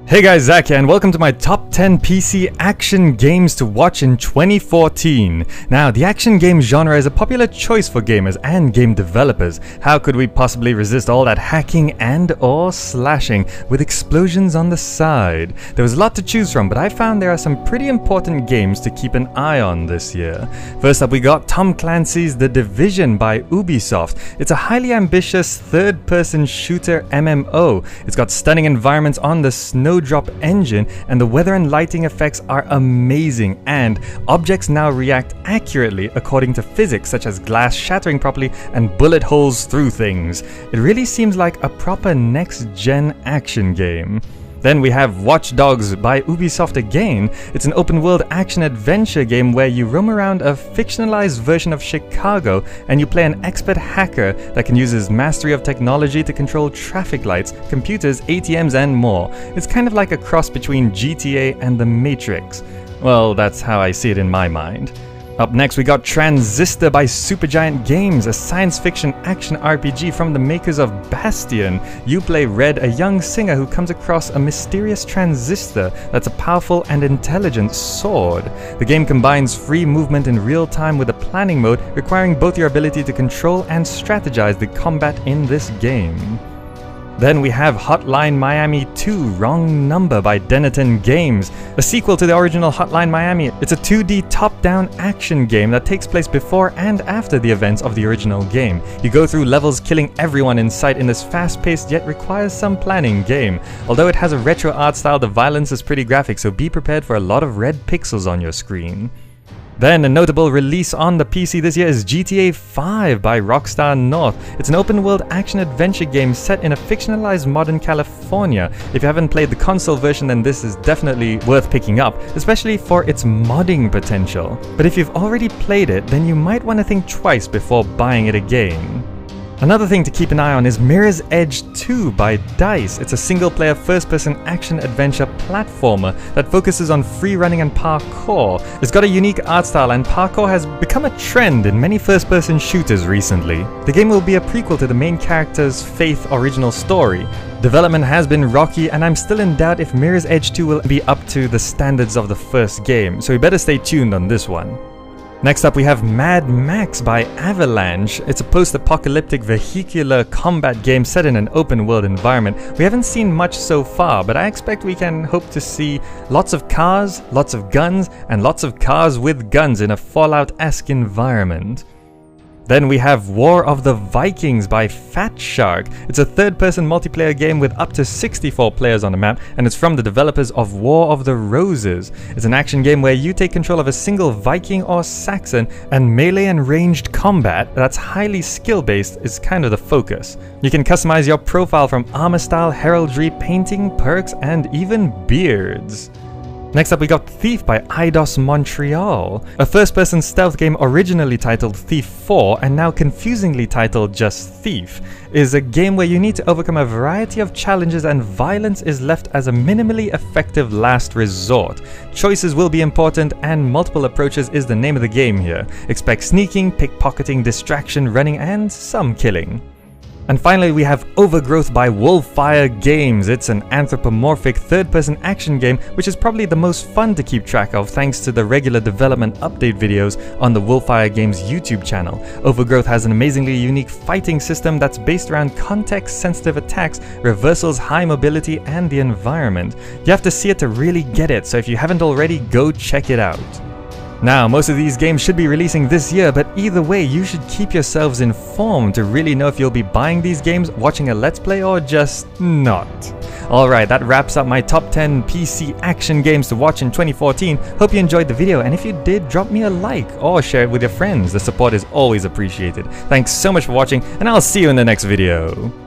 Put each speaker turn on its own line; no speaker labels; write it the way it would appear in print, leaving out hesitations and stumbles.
Hey guys, Zach here, and welcome to my top 10 PC action games to watch in 2014. Now, the action game genre is a popular choice for gamers and game developers. How could we possibly resist all that hacking and or slashing with explosions on the side? There was a lot to choose from, but I found there are some pretty important games to keep an eye on this year. First up, we got Tom Clancy's The Division by Ubisoft. It's a highly ambitious third-person shooter MMO. It's got stunning environments on the Snowdrop engine, and the weather and lighting effects are amazing, and objects now react accurately according to physics such as glass shattering properly and bullet holes through things. It really seems like a proper next-gen action game. Then we have Watch Dogs by Ubisoft again. It's an open-world action-adventure game where you roam around a fictionalized version of Chicago and you play an expert hacker that can use his mastery of technology to control traffic lights, computers, ATMs, and more. It's kind of like a cross between GTA and The Matrix. Well, that's how I see it in my mind. Up next, we got Transistor by Supergiant Games, a science fiction action RPG from the makers of Bastion. You play Red, a young singer who comes across a mysterious transistor that's a powerful and intelligent sword. The game combines free movement in real time with a planning mode, requiring both your ability to control and strategize the combat in this game. Then we have Hotline Miami 2 Wrong Number by Dennaton Games, a sequel to the original Hotline Miami. It's a 2D top-down action game that takes place before and after the events of the original game. You go through levels killing everyone in sight in this fast-paced yet requires some planning game. Although it has a retro art style, the violence is pretty graphic, so be prepared for a lot of red pixels on your screen. Then a notable release on the PC this year is GTA 5 by Rockstar North. It's an open-world action-adventure game set in a fictionalized modern California. If you haven't played the console version, then this is definitely worth picking up, especially for its modding potential. But if you've already played it, then you might want to think twice before buying it again. Another thing to keep an eye on is Mirror's Edge 2 by DICE. It's a single-player first-person action-adventure platformer that focuses on free running and parkour. It's got a unique art style, and parkour has become a trend in many first-person shooters recently. The game will be a prequel to the main character's Faith original story. Development has been rocky, and I'm still in doubt if Mirror's Edge 2 will be up to the standards of the first game, so we better stay tuned on this one. Next up, we have Mad Max by Avalanche. It's a post-apocalyptic vehicular combat game set in an open-world environment. We haven't seen much so far, but I expect we can hope to see lots of cars, lots of guns, and lots of cars with guns in a Fallout-esque environment. Then we have War of the Vikings by Fat Shark. It's a third-person multiplayer game with up to 64 players on the map, and it's from the developers of War of the Roses. It's an action game where you take control of a single Viking or Saxon, and melee and ranged combat that's highly skill-based is kind of the focus. You can customize your profile from armor style, heraldry, painting, perks, and even beards. Next up, we got Thief by Eidos Montreal, a first-person stealth game originally titled Thief 4 and now confusingly titled just Thief. It is a game where you need to overcome a variety of challenges and violence is left as a minimally effective last resort. Choices will be important and multiple approaches is the name of the game here. Expect sneaking, pickpocketing, distraction, running, and some killing. And finally, we have Overgrowth by Wolfire Games. It's an anthropomorphic third-person action game which is probably the most fun to keep track of thanks to the regular development update videos on the Wolfire Games YouTube channel. Overgrowth has an amazingly unique fighting system that's based around context-sensitive attacks, reversals, high mobility, and the environment. You have to see it to really get it, so if you haven't already, go check it out. Now, most of these games should be releasing this year, but either way, you should keep yourselves informed to really know if you'll be buying these games, watching a Let's Play, or just not. Alright, that wraps up my top 10 PC action games to watch in 2014. Hope you enjoyed the video, and if you did, drop me a like or share it with your friends. The support is always appreciated. Thanks so much for watching, and I'll see you in the next video.